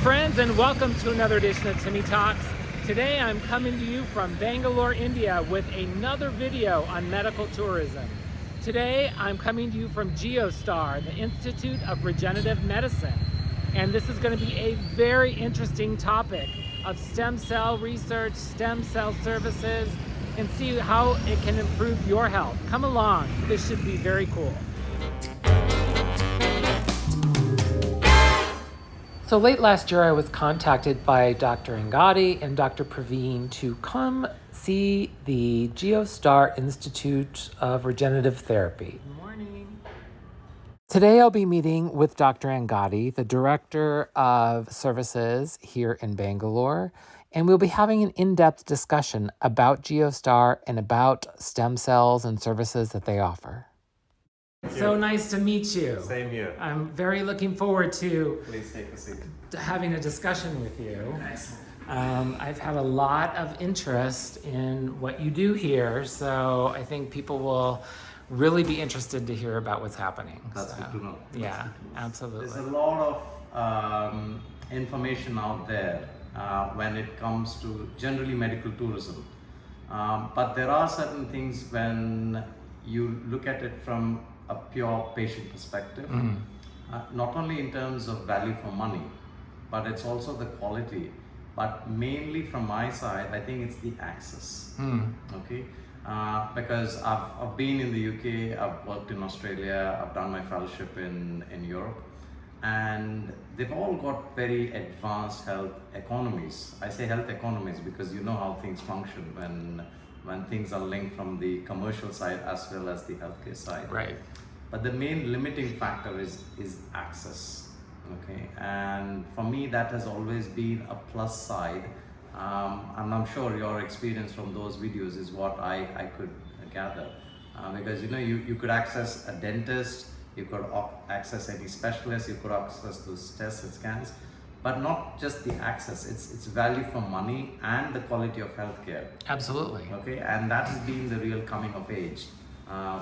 friends, and welcome to another edition of Timmy Talks. Today I'm coming to you from Bangalore, India with another video on medical tourism. Today I'm coming to you from Giostar, the Institute of Regenerative Medicine. And this is going to be a very interesting topic of stem cell research, stem cell services, and see how it can improve your health. Come along, this should be very cool. So late last year, I was contacted by Dr. Angadi and Dr. Praveen to come see the Giostar Institute of Regenerative Therapy. Good morning. Today, I'll be meeting with Dr. Angadi, the Director of Services here in Bangalore, and we'll be having an in-depth discussion about Giostar and about stem cells and services that they offer. So nice to meet you. Same here. I'm very looking forward to Please take a seat. having a discussion with you. Excellent. I've had a lot of interest in what you do here, so I think people will really be interested to hear about what's happening. That's So, good to know. Yeah, absolutely. There's a lot of information out there when it comes to generally medical tourism. But there are certain things when you look at it from a pure patient perspective, not only in terms of value for money, but it's also the quality. But mainly from my side, I think it's the access. Okay, because I've been in the UK, I've worked in Australia, I've done my fellowship in Europe, and they've all got very advanced health economies. I say health economies because you know how things function when things are linked from the commercial side as well as the healthcare side. Right. But the main limiting factor is access. Okay, and for me that has always been a plus side, and I'm sure your experience from those videos is what I could gather, because you know you could access a dentist, you could access any specialist, you could access those tests and scans, but not just the access, it's value for money and the quality of healthcare. Absolutely. Okay, and that has been the real coming of age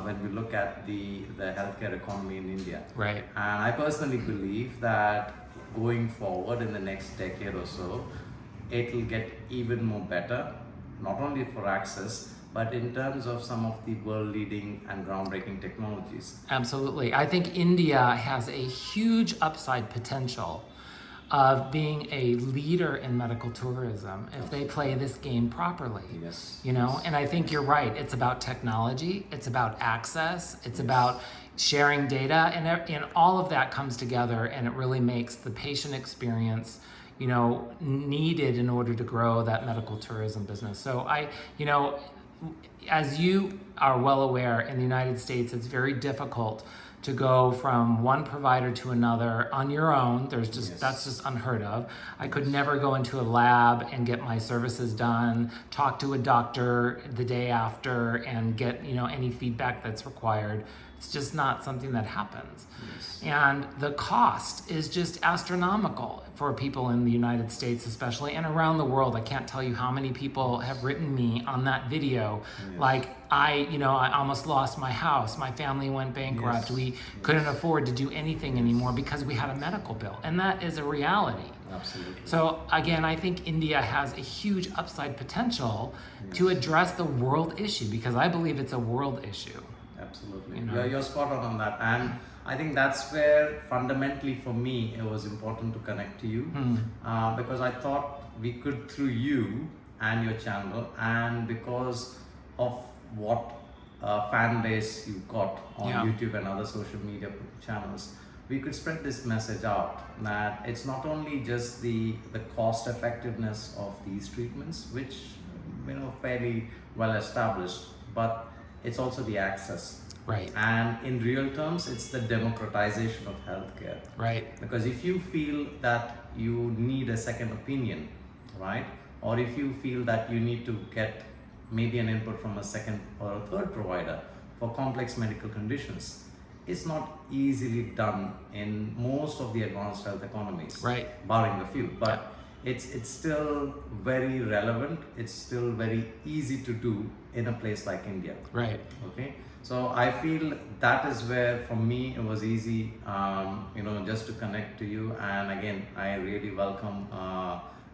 when we look at the healthcare economy in India. Right. And I personally believe that going forward in the next decade or so, it will get even more better, not only for access, but in terms of some of the world-leading and groundbreaking technologies. Absolutely. I think India has a huge upside potential of being a leader in medical tourism if they play this game properly. Yes. You know, and I think you're right. It's about technology, it's about access, it's about sharing data, and all of that comes together, and it really makes the patient experience, you know, needed in order to grow that medical tourism business. So as you are well aware, in the United States, it's very difficult to go from one provider to another on your own. That's just unheard of. I could never go into a lab and get my services done, talk to a doctor the day after and get, you know, any feedback that's required. It's just not something that happens. Yes. And the cost is just astronomical for people in the United States especially, and around the world. I can't tell you how many people have written me on that video. Yes. Like, I almost lost my house. My family went bankrupt. Yes. We couldn't afford to do anything anymore because we had a medical bill. And that is a reality. Absolutely. So again, I think India has a huge upside potential to address the world issue, because I believe it's a world issue. Absolutely. You know? You're spot on that. And I think that's where fundamentally for me it was important to connect to you, because I thought we could, through you and your channel, and because of what fan base you've got on YouTube and other social media channels, we could spread this message out that it's not only just the cost effectiveness of these treatments, which you know fairly well established, but it's also the access. Right. And in real terms, it's the democratization of healthcare. Right. Because if you feel that you need a second opinion, right? Or if you feel that you need to get maybe an input from a second or a third provider for complex medical conditions, it's not easily done in most of the advanced health economies. Right. Barring a few. But it's still very relevant, it's still very easy to do in a place like India. Right. Okay, so I feel that is where for me it was easy, just to connect to you. And again, I really welcome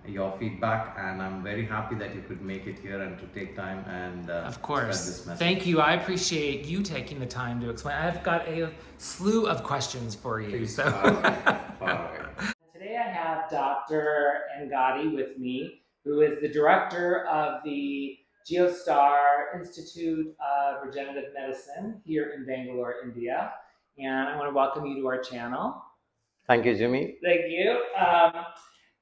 your feedback, and I'm very happy that you could make it here and to take time and Of spread course. this message. Thank you. I appreciate you taking the time to explain. I've got a slew of questions for you. Please, So. far away. Today I have Dr. Angadi with me, who is the director of the Giostar Institute of Regenerative Medicine here in Bangalore, India. And I want to welcome you to our channel. Thank you, Jimmy. Thank you.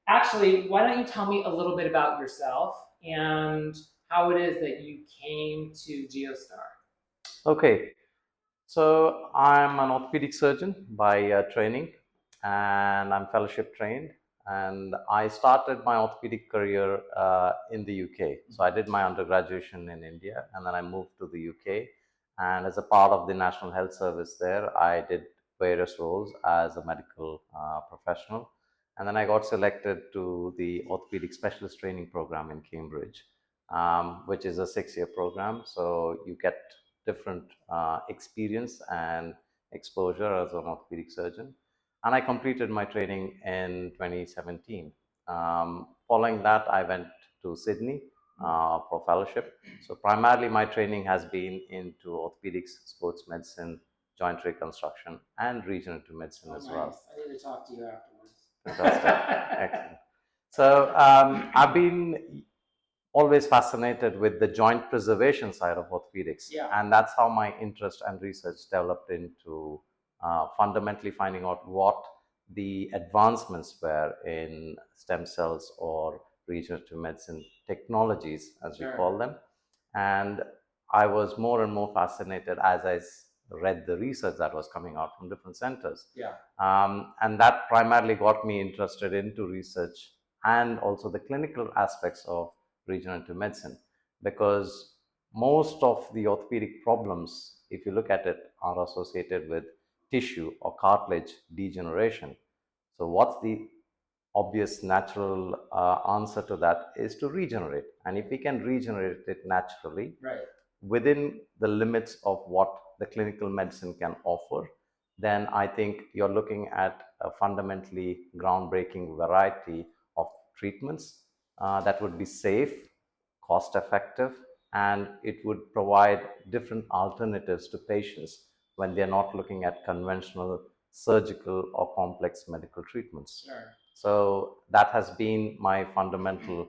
Actually, why don't you tell me a little bit about yourself and how it is that you came to Giostar? Okay, so I'm an orthopedic surgeon by training, and I'm fellowship trained. And I started my orthopedic career in the UK. So I did my undergraduation in India, and then I moved to the UK. And as a part of the National Health Service there, I did various roles as a medical professional. And then I got selected to the orthopedic specialist training program in Cambridge, which is a 6-year program. So you get different experience and exposure as an orthopedic surgeon. And I completed my training in 2017. Following that, I went to Sydney for fellowship. So primarily my training has been into orthopedics, sports medicine, joint reconstruction, and regenerative medicine as well. I need to talk to you afterwards. Fantastic. Excellent. So I've been always fascinated with the joint preservation side of orthopedics. Yeah. And that's how my interest and research developed into fundamentally finding out what the advancements were in stem cells or regenerative medicine technologies, as we call them. And I was more and more fascinated as I read the research that was coming out from different centers. Yeah. And that primarily got me interested into research and also the clinical aspects of regenerative medicine, because most of the orthopedic problems, if you look at it, are associated with tissue or cartilage degeneration. So what's the obvious natural answer to that is to regenerate. And if we can regenerate it naturally, right, within the limits of what the clinical medicine can offer, then I think you're looking at a fundamentally groundbreaking variety of treatments that would be safe, cost effective, and it would provide different alternatives to patients when they're not looking at conventional surgical or complex medical treatments. Sure. So that has been my fundamental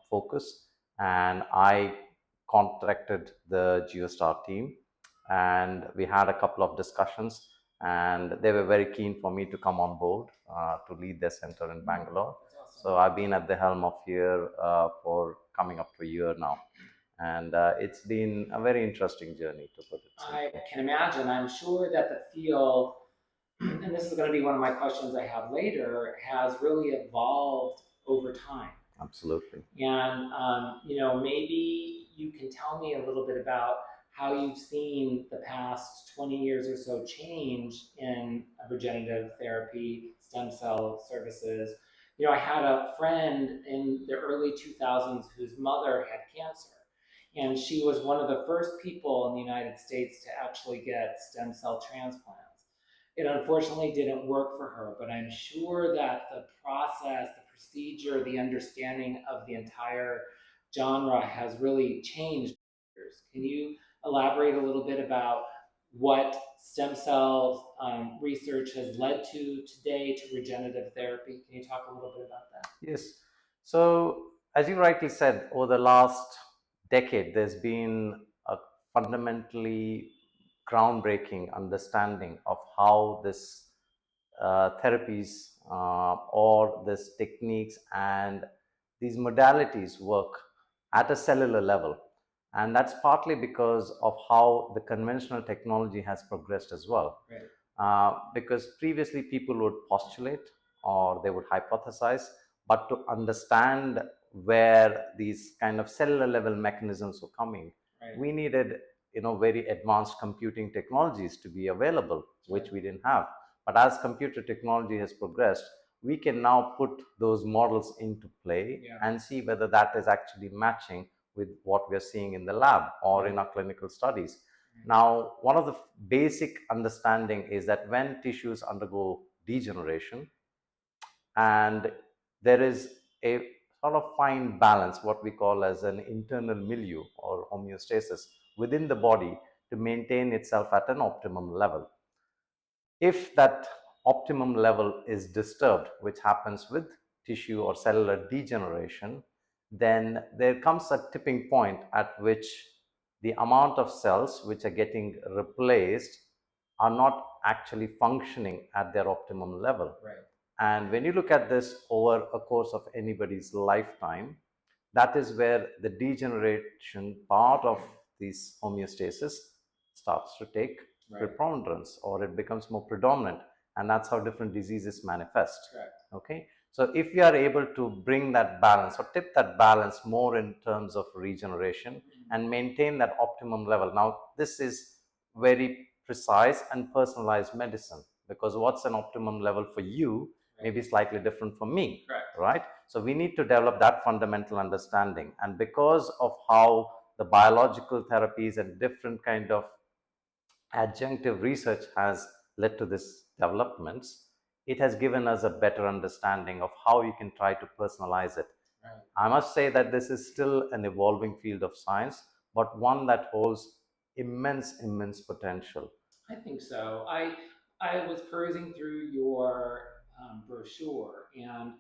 focus, and I contacted the Giostar team, and we had a couple of discussions, and they were very keen for me to come on board to lead their center in Bangalore. Awesome. So I've been at the helm of here for coming up to a year now, and it's been a very interesting journey, to put it simply. I can imagine. I'm sure that the field, and this is going to be one of my questions I have later, has really evolved over time. Absolutely. And, maybe you can tell me a little bit about how you've seen the past 20 years or so change in regenerative therapy, stem cell services. I had a friend in the early 2000s whose mother had cancer. And she was one of the first people in the United States to actually get stem cell transplants. It unfortunately didn't work for her, but I'm sure that the process, the procedure, the understanding of the entire genre has really changed. Can you elaborate a little bit about what stem cell research has led to today to regenerative therapy? Can you talk a little bit about that? Yes. So, as you rightly said, over the last decade, there's been a fundamentally groundbreaking understanding of how this therapies or these techniques and these modalities work at a cellular level. And that's partly because of how the conventional technology has progressed as well. Right. Because previously people would postulate or they would hypothesize, but to understand where these kind of cellular level mechanisms were coming, right, we needed very advanced computing technologies to be available, which right, we didn't have. But as computer technology has progressed, we can now put those models into play, yeah, and see whether that is actually matching with what we're seeing in the lab or in our clinical studies. Now, one of the basic understanding is that when tissues undergo degeneration, and there is a sort of fine balance, what we call as an internal milieu or homeostasis within the body to maintain itself at an optimum level. If that optimum level is disturbed, which happens with tissue or cellular degeneration, then there comes a tipping point at which the amount of cells which are getting replaced are not actually functioning at their optimum level. Right. And when you look at this over a course of anybody's lifetime, that is where the degeneration part of this homeostasis starts to take preponderance, or it becomes more predominant, and that's how different diseases manifest. Correct. Okay, so if we are able to bring that balance or tip that balance more in terms of regeneration and maintain that optimum level, now this is very precise and personalized medicine, because what's an optimum level for you may be slightly different from me. Correct. Right? So we need to develop that fundamental understanding. And because of how the biological therapies and different kind of adjunctive research has led to this developments, it has given us a better understanding of how you can try to personalize it. Right. I must say that this is still an evolving field of science, but one that holds immense potential. I think so. I was perusing through your brochure, and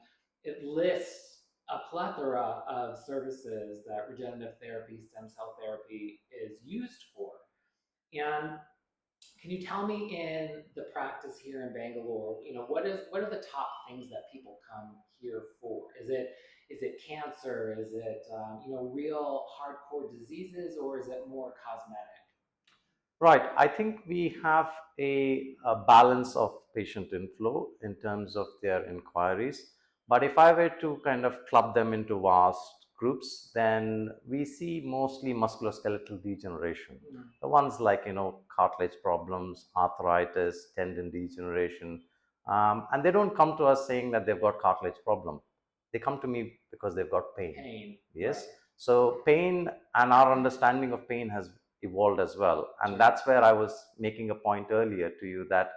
it lists a plethora of services that regenerative therapy, stem cell therapy is used for. And can you tell me, in the practice here in Bangalore, what are the top things that people come here for? Is it cancer? Is it real hardcore diseases, or is it more cosmetic? Right. I think we have a balance of patient inflow in terms of their inquiries. But if I were to kind of club them into vast groups, then we see mostly musculoskeletal degeneration. The ones like, cartilage problems, arthritis, tendon degeneration. And they don't come to us saying that they've got cartilage problem. They come to me because they've got pain. Pain. Yes. Right. So pain, and our understanding of pain has evolved as well. And Sure. that's where I was making a point earlier to you, that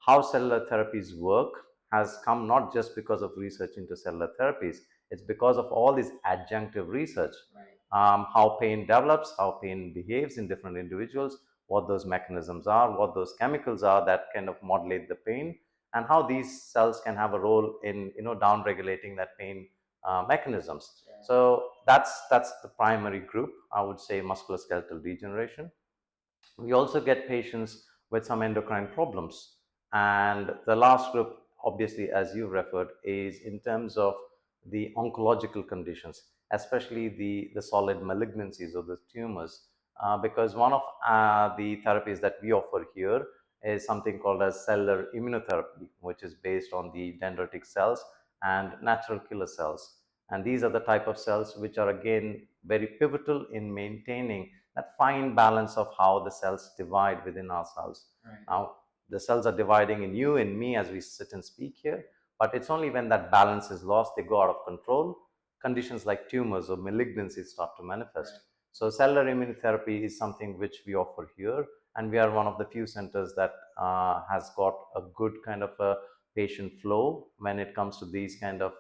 how cellular therapies work has come not just because of research into cellular therapies, it's because of all this adjunctive research. Right. How pain develops, how pain behaves in different individuals, what those mechanisms are, what those chemicals are that kind of modulate the pain, and how these cells can have a role in down regulating that pain mechanisms. Sure. So that's the primary group, I would say, musculoskeletal degeneration. We also get patients with some endocrine problems. And the last group, obviously, as you referred, is in terms of the oncological conditions, especially the solid malignancies or the tumors. Because one of the therapies that we offer here is something called as cellular immunotherapy, which is based on the dendritic cells and natural killer cells. And these are the type of cells which are again very pivotal in maintaining that fine balance of how the cells divide within ourselves. Right. Now, the cells are dividing in you and me as we sit and speak here, but it's only when that balance is lost, they go out of control. Conditions like tumors or malignancies start to manifest. Right. So, cellular immunotherapy is something which we offer here, and we are one of the few centers that has got a good kind of a patient flow when it comes to these kind of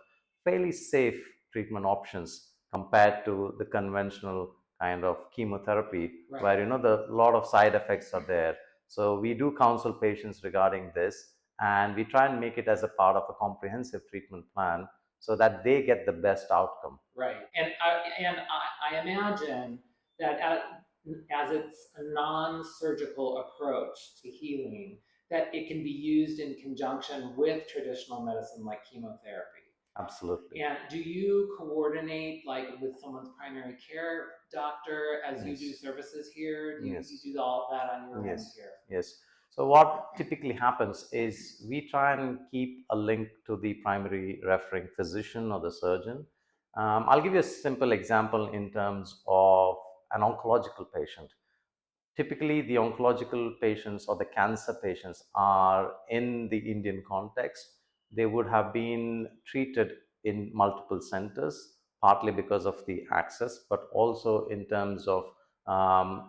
fairly safe treatment options compared to the conventional kind of chemotherapy. Right. Where the lot of side effects are there. So we do counsel patients regarding this, and we try and make it as a part of a comprehensive treatment plan so that they get the best outcome. Right. And I imagine that as it's a non-surgical approach to healing, that it can be used in conjunction with traditional medicine like chemotherapy. Absolutely. And do you coordinate, like, with someone's primary care doctor as you do services here? Do you do all that on your end here? Yes. So what typically happens is we try and keep a link to the primary referring physician or the surgeon. I'll give you a simple example in terms of an oncological patient. Typically, the oncological patients or the cancer patients are in the Indian context. They would have been treated in multiple centers partly because of the access, but also in terms of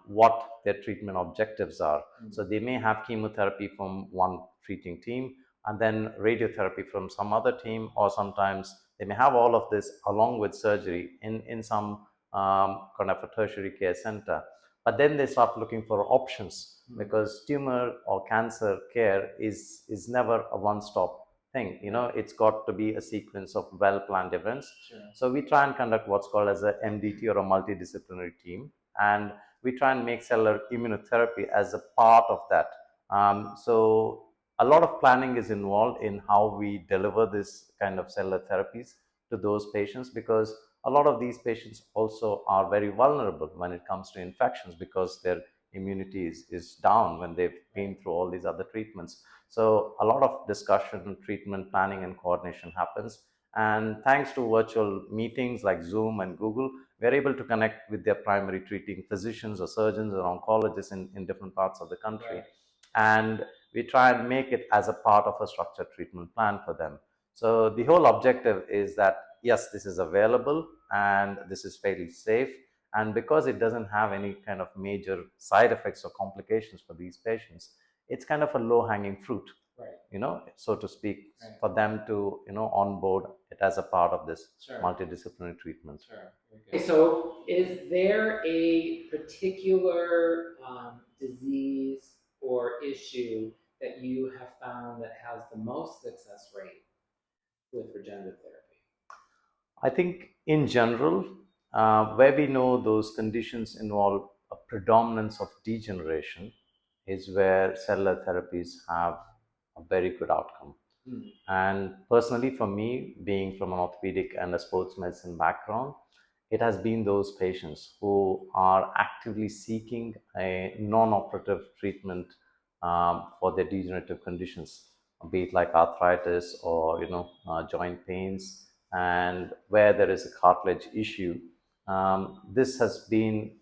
what their treatment objectives are. So they may have chemotherapy from one treating team and then radiotherapy from some other team, or sometimes they may have all of this along with surgery in some kind of a tertiary care center. But then they start looking for options, because tumor or cancer care is never a one-stop thing. It's got to be a sequence of well-planned events. Sure. So we try and conduct what's called as a MDT, or a multidisciplinary team, and we try and make cellular immunotherapy as a part of that. So a lot of planning is involved in how we deliver this kind of cellular therapies to those patients, because a lot of these patients also are very vulnerable when it comes to infections, because their immunity is down when they've been through all these other treatments. So a lot of discussion, treatment planning, and coordination happens. And thanks to virtual meetings like Zoom and Google, we're able to connect with their primary treating physicians or surgeons or oncologists in different parts of the country. Right. And we try and make it as a part of a structured treatment plan for them. So the whole objective is that, yes, this is available and this is fairly safe. And because it doesn't have any kind of major side effects or complications for these patients, it's kind of a low hanging fruit, right, so to speak, right, for them to, onboard it as a part of this. Sure. Multidisciplinary treatment. Sure. Okay, so is there a particular disease or issue that you have found that has the most success rate with regenerative therapy? I think in general, where we know those conditions involve a predominance of degeneration, is where cellular therapies have a very good outcome. And personally, for me, being from an orthopedic and a sports medicine background, it has been those patients who are actively seeking a non-operative treatment for their degenerative conditions, be it like arthritis or joint pains, and where there is a cartilage issue. This has been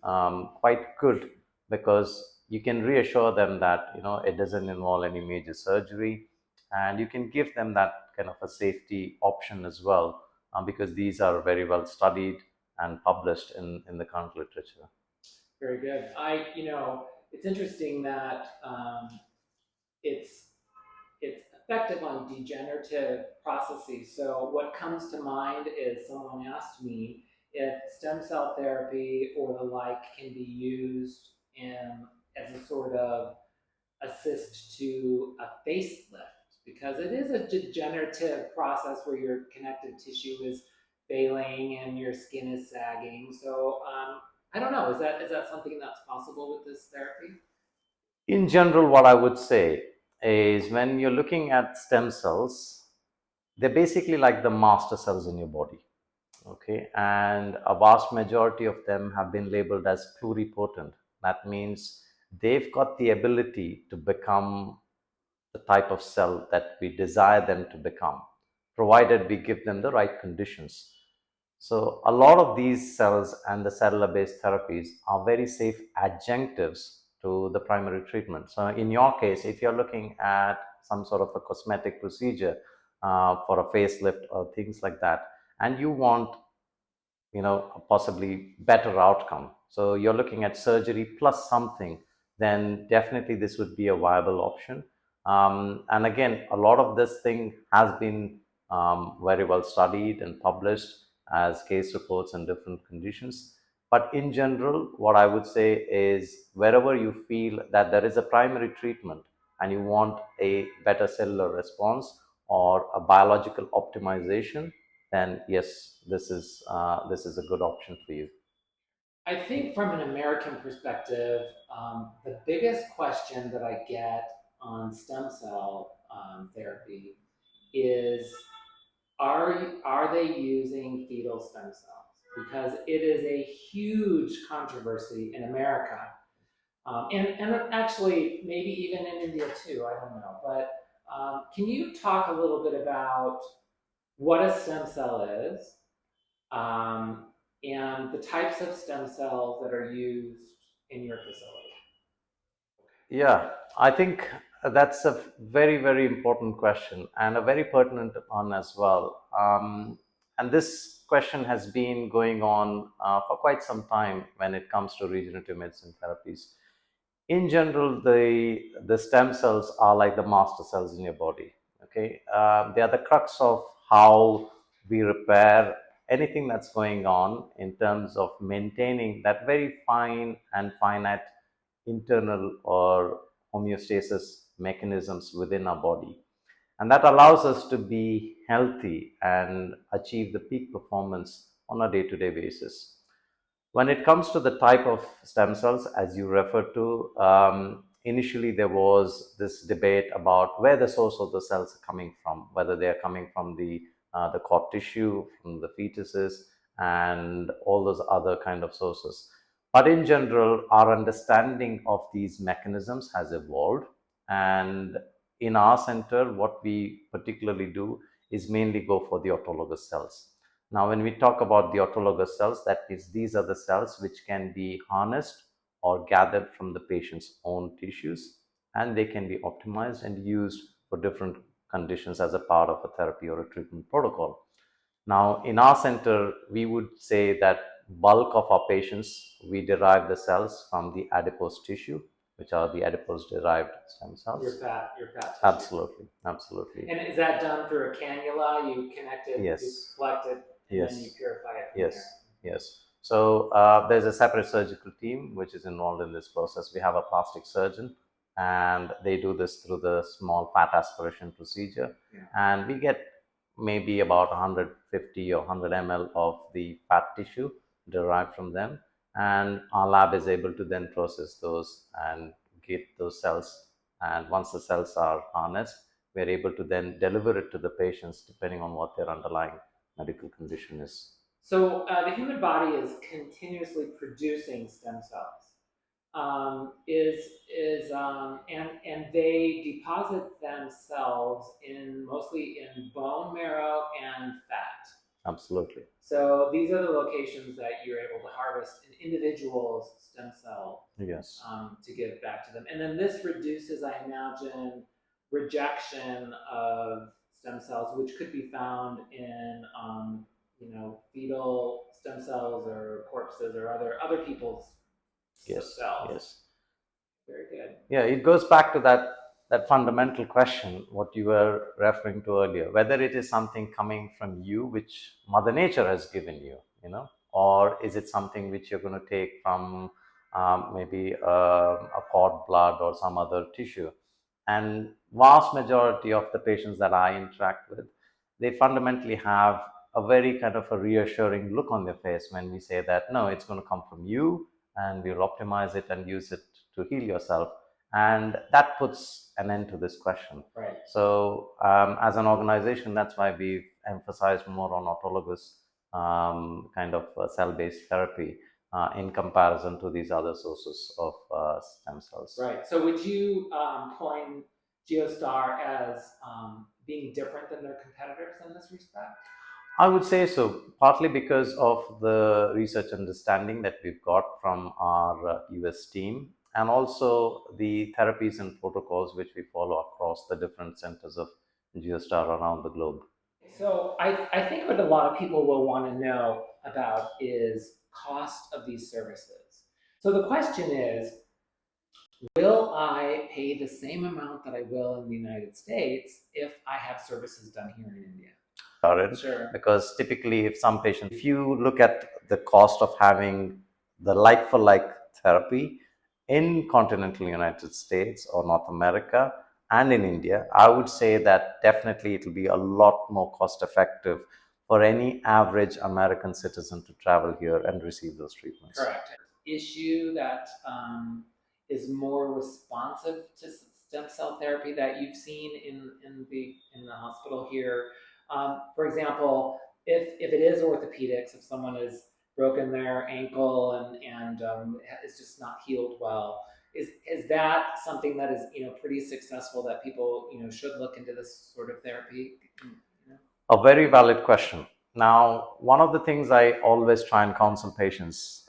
quite good, because you can reassure them that it doesn't involve any major surgery, and you can give them that kind of a safety option as well, because these are very well studied and published in the current literature. Very good. It's interesting that it's effective on degenerative processes. So what comes to mind is someone asked me if stem cell therapy or the like can be used as a sort of assist to a facelift, because it is a degenerative process where your connective tissue is failing and your skin is sagging. So I don't know. Is that something that's possible with this therapy? In general, what I would say is, when you're looking at stem cells, they're basically like the master cells in your body. Okay, and a vast majority of them have been labeled as pluripotent. That means they've got the ability to become the type of cell that we desire them to become, provided we give them the right conditions. So a lot of these cells and the cellular-based therapies are very safe adjunctives to the primary treatment. So in your case, if you're looking at some sort of a cosmetic procedure for a facelift or things like that, and you want a possibly better outcome, so you're looking at surgery plus something, then definitely this would be a viable option. And again, a lot of this thing has been very well studied and published as case reports and different conditions. But in general, what I would say is, wherever you feel that there is a primary treatment and you want a better cellular response or a biological optimization, then yes, this is a good option for you. I think from an American perspective, the biggest question that I get on stem cell therapy is, are they using fetal stem cells? Because it is a huge controversy in America, and actually maybe even in India too. I don't know, but can you talk a little bit about what a stem cell is, um, and the types of stem cells that are used in your facility? Yeah, I think that's a very, very important question, and a very pertinent one as well. And this question has been going on for quite some time when it comes to regenerative medicine therapies. In general, the stem cells are like the master cells in your body. Okay, they are the crux of how we repair anything that's going on in terms of maintaining that very fine and finite internal or homeostasis mechanisms within our body, and that allows us to be healthy and achieve the peak performance on a day-to-day basis. When it comes to the type of stem cells, as you referred to, initially there was this debate about where the source of the cells are coming from, whether they are coming from the cord tissue, from the fetuses, and all those other kind of sources. But in general, our understanding of these mechanisms has evolved, and in our center, what we particularly do is mainly go for the autologous cells. Now, when we talk about the autologous cells, that is, these are the cells which can be harnessed or gathered from the patient's own tissues, and they can be optimized and used for different conditions as a part of a therapy or a treatment protocol. Now, in our center, we would say that bulk of our patients, we derive the cells from the adipose tissue, which are the adipose-derived stem cells. Your fat tissue. Absolutely, absolutely. And is that done through a cannula? You connect it, Yes. you collect it, and Yes. then you purify it from Yes, there. yes. So there's a separate surgical team which is involved in this process. We have a plastic surgeon, and they do this through the small fat aspiration procedure. Yeah. And we get maybe about 150 or 100 ml of the fat tissue derived from them. And our lab is able to then process those and get those cells. And once the cells are harnessed, we're able to then deliver it to the patients depending on what their underlying medical condition is. So the human body is continuously producing stem cells. And they deposit themselves in mostly in bone marrow and fat. Absolutely. So these are the locations that you're able to harvest an individual's stem cell. Yes. To give back to them. And then this reduces, I imagine, rejection of stem cells, which could be found in fetal stem cells or corpses or other people's cells. Yes. Very good. Yeah, it goes back to that fundamental question what you were referring to earlier, whether it is something coming from you which mother nature has given you, or is it something which you're going to take from maybe a cord blood or some other tissue. And vast majority of the patients that I interact with, they fundamentally have a very kind of a reassuring look on their face when we say that no, it's going to come from you, and we'll optimize it and use it to heal yourself. And that puts an end to this question. Right. So as an organization, that's why we've emphasized more on autologous kind of cell-based therapy in comparison to these other sources of stem cells. Right. So would you coin Giostar as being different than their competitors in this respect? I would say so, partly because of the research understanding that we've got from our US team, and also the therapies and protocols which we follow across the different centers of Geostar around the globe. So I think what a lot of people will want to know about is cost of these services. So the question is, will I pay the same amount that I will in the United States if I have services done here in India? Sure. Because typically if you look at the cost of having the like for like therapy in continental United States or North America and in India, I would say that definitely it will be a lot more cost effective for any average American citizen to travel here and receive those treatments. Correct. Issue that is more responsive to stem cell therapy that you've seen in the hospital here. For example, if it is orthopedics, if someone has broken their ankle and is just not healed well, is that something that is pretty successful that people should look into this sort of therapy? A very valid question. Now, one of the things I always try and counsel patients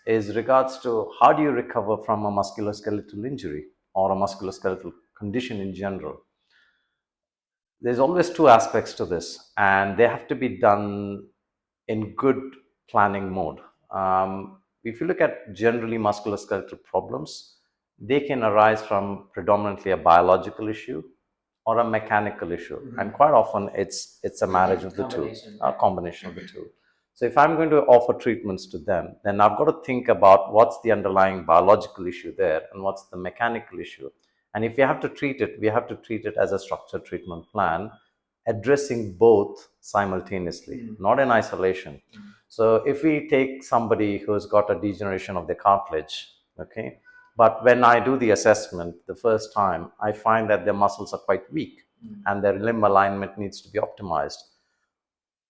is regards to how do you recover from a musculoskeletal injury or a musculoskeletal condition in general. there's always two aspects to this, and they have to be done in good planning mode. If you look at generally musculoskeletal problems, they can arise from predominantly a biological issue or a mechanical issue, and quite often it's a marriage of the two, a combination of the two. So if I'm going to offer treatments to them, then I've got to think about what's the underlying biological issue there and what's the mechanical issue. And if we have to treat it, we have to treat it as a structured treatment plan, addressing both simultaneously, not in isolation. So if we take somebody who's got a degeneration of the cartilage, okay, but when I do the assessment the first time, I find that their muscles are quite weak and their limb alignment needs to be optimized.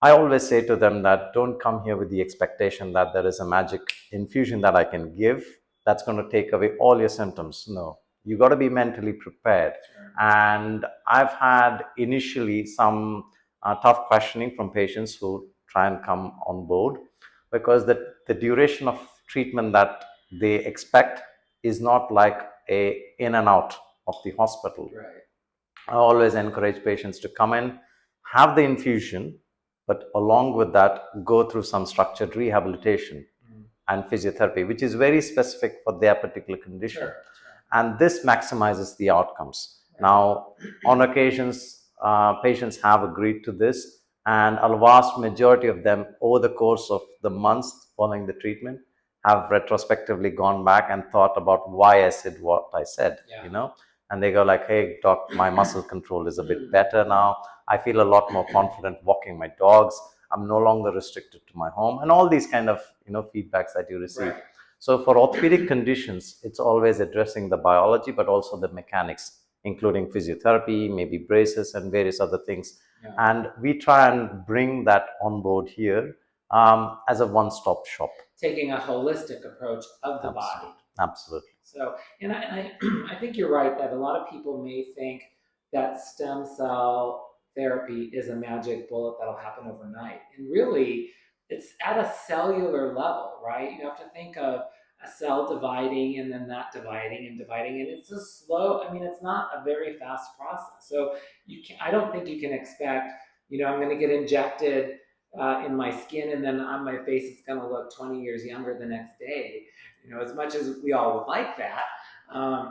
I always say to them that don't come here with the expectation that there is a magic infusion that I can give that's going to take away all your symptoms. No, you got to be mentally prepared. Sure. And I've had initially some tough questioning from patients who try and come on board, because the duration of treatment that they expect is not like a in and out of the hospital. Right. I always encourage patients to come in, have the infusion, but along with that, go through some structured rehabilitation and physiotherapy, which is very specific for their particular condition. Sure. And this maximizes the outcomes. Right. Now, on occasions, patients have agreed to this, and a vast majority of them, over the course of the months following the treatment, have retrospectively gone back and thought about why I said what I said, you know, and they go like, hey doc, my muscle control is a bit better now, I feel a lot more confident walking my dogs, I'm no longer restricted to my home, and all these kind of, you know, feedbacks that you receive. Right. So for orthopedic conditions, it's always addressing the biology but also the mechanics, including physiotherapy, maybe braces and various other things. Yeah. And we try and bring that on board here as a one-stop shop, taking a holistic approach of the body. Absolutely. So, and I think you're right that a lot of people may think that stem cell therapy is a magic bullet that'll happen overnight. And really, it's at a cellular level, right? You have to think of a cell dividing and then that dividing and dividing. And it's a slow, I mean, it's not a very fast process. So I don't think you can expect, you know, I'm going to get injected in my skin and then on my face it's going to look 20 years younger the next day. You know, as much as we all would like that,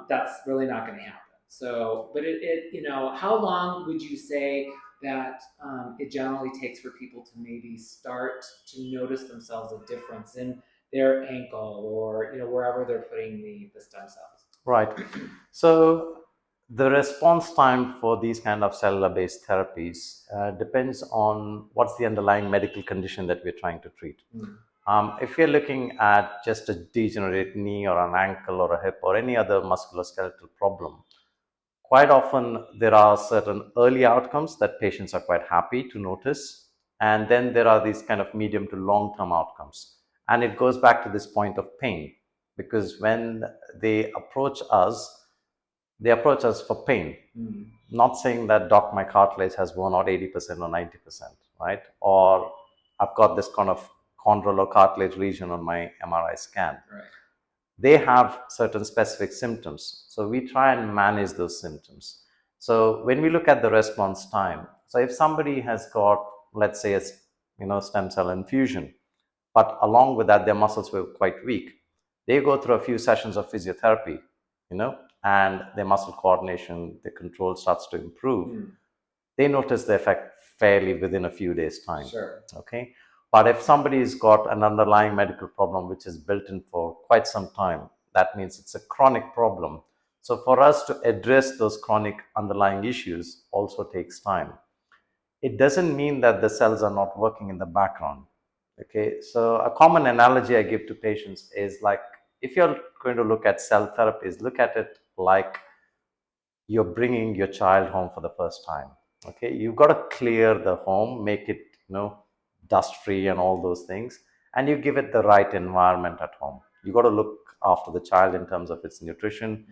that's really not going to happen. So, but it, you know, how long would you say that it generally takes for people to maybe start to notice themselves a difference in their ankle or, you know, wherever they're putting the stem cells? Right. So the response time for these kind of cellular-based therapies depends on what's the underlying medical condition that we're trying to treat. If you're looking at just a degenerate knee or an ankle or a hip or any other musculoskeletal problem, quite often there are certain early outcomes that patients are quite happy to notice, and then there are these kind of medium to long-term outcomes. And it goes back to this point of pain, because when they approach us for pain, not saying that doc, my cartilage has worn out 80% or 90%, right? Or I've got this kind of chondral or cartilage lesion on my MRI scan. Right. They have certain specific symptoms. So we try and manage those symptoms. So when we look at the response time, so if somebody has got, let's say, a stem cell infusion, but along with that, their muscles were quite weak, they go through a few sessions of physiotherapy, and their muscle coordination, the control starts to improve. They notice the effect fairly within a few days' time. Sure. Okay. But if somebody's got an underlying medical problem which is built in for quite some time, that means it's a chronic problem. So for us to address those chronic underlying issues also takes time. It doesn't mean that the cells are not working in the background. Okay. So a common analogy I give to patients is like, if you're going to look at cell therapies, look at it like you're bringing your child home for the first time. Okay, you've got to clear the home, make it dust free and all those things, and you give it the right environment at home. You got to look after the child in terms of its nutrition.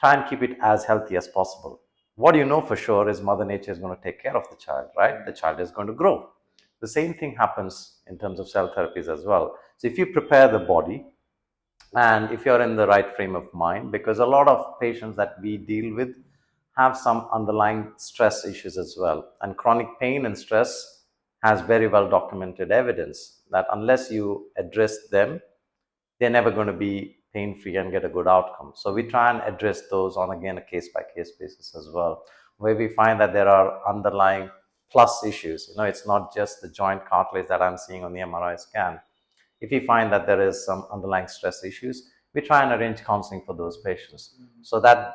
Try and keep it as healthy as possible. What you know for sure is Mother Nature is going to take care of the child, right? The child is going to grow. The same thing happens in terms of cell therapies as well. So if you prepare the body, and if you're in the right frame of mind, because a lot of patients that we deal with, have some underlying stress issues as well. And chronic pain and stress has very well documented evidence that unless you address them, they're never going to be pain free and get a good outcome. So we try and address those on again a case by case basis as well, where we find that there are underlying plus issues. It's not just the joint cartilage that I'm seeing on the MRI scan. If we find that there is some underlying stress issues, we try and arrange counseling for those patients so that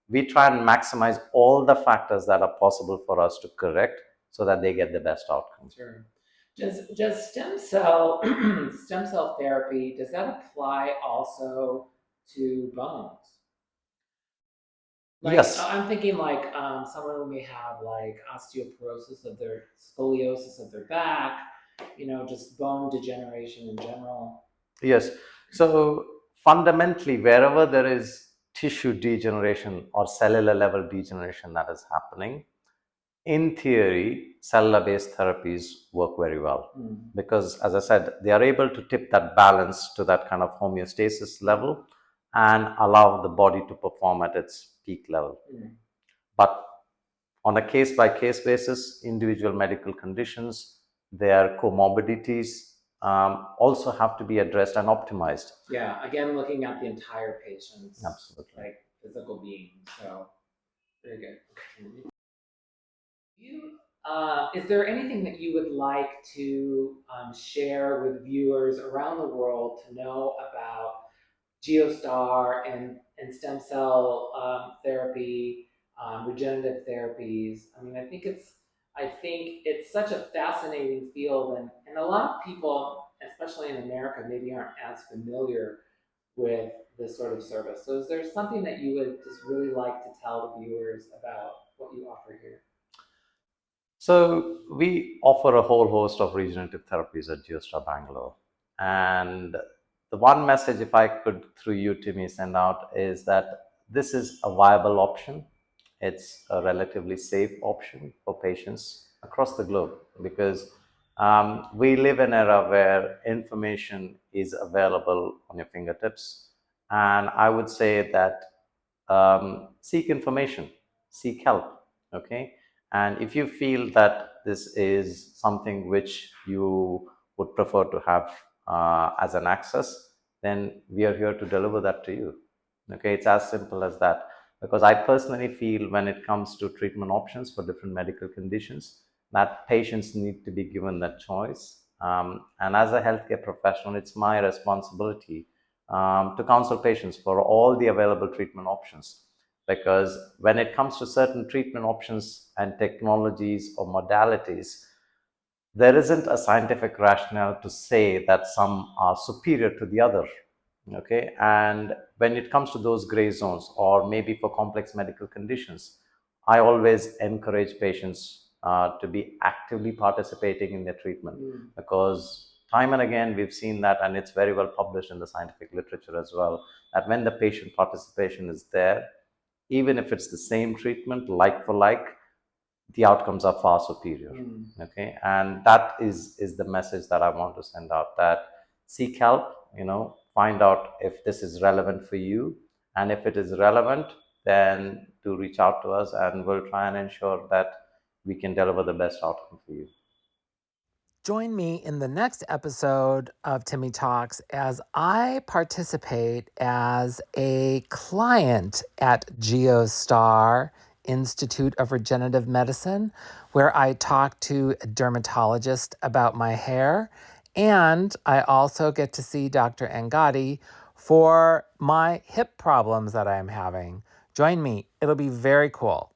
we try and maximize all the factors that are possible for us to correct so that they get the best outcome. Sure. Does stem cell stem cell therapy, does that apply also to bones? Like, Yes. I'm thinking like someone who may have like osteoporosis of their scoliosis of their back, just bone degeneration in general. Yes. So fundamentally, wherever there is tissue degeneration or cellular level degeneration that is happening, in theory, cellular based therapies work very well because, as I said, they are able to tip that balance to that kind of homeostasis level and allow the body to perform at its peak level. But on a case by case basis, individual medical conditions, their comorbidities also have to be addressed and optimized. Yeah, again, looking at the entire patient's Absolutely. like physical being. So very good. Is there anything that you would like to share with viewers around the world to know about Giostar and stem cell therapy, regenerative therapies? I mean, I think it's such a fascinating field, and a lot of people, especially in America, maybe aren't as familiar with this sort of service. So is there something that you would just really like to tell the viewers about what you offer here? So we offer a whole host of regenerative therapies at Giostar Bangalore. And the one message, if I could, through you, Timmy, send out is that this is a viable option. It's a relatively safe option for patients across the globe because we live in an era where information is available on your fingertips. And I would say that seek information, seek help. Okay. And if you feel that this is something which you would prefer to have as an access, then we are here to deliver that to you. Okay. It's as simple as that. Because I personally feel when it comes to treatment options for different medical conditions, that patients need to be given that choice. And as a healthcare professional, it's my responsibility to counsel patients for all the available treatment options. Because when it comes to certain treatment options and technologies or modalities, there isn't a scientific rationale to say that some are superior to the other. Okay. And when it comes to those gray zones, or maybe for complex medical conditions, I always encourage patients to be actively participating in their treatment because time and again we've seen that, and it's very well published in the scientific literature as well, that when the patient participation is there, even if it's the same treatment, like for like, the outcomes are far superior. Okay. And that is the message that I want to send out, that seek help, find out if this is relevant for you, and if it is relevant, then to reach out to us and we'll try and ensure that we can deliver the best outcome for you. Join me in the next episode of Timmy Talks as I participate as a client at Giostar Institute of Regenerative Medicine, where I talk to a dermatologist about my hair. And I also get to see Dr. Angadi for my hip problems that I'm having. Join me, it'll be very cool.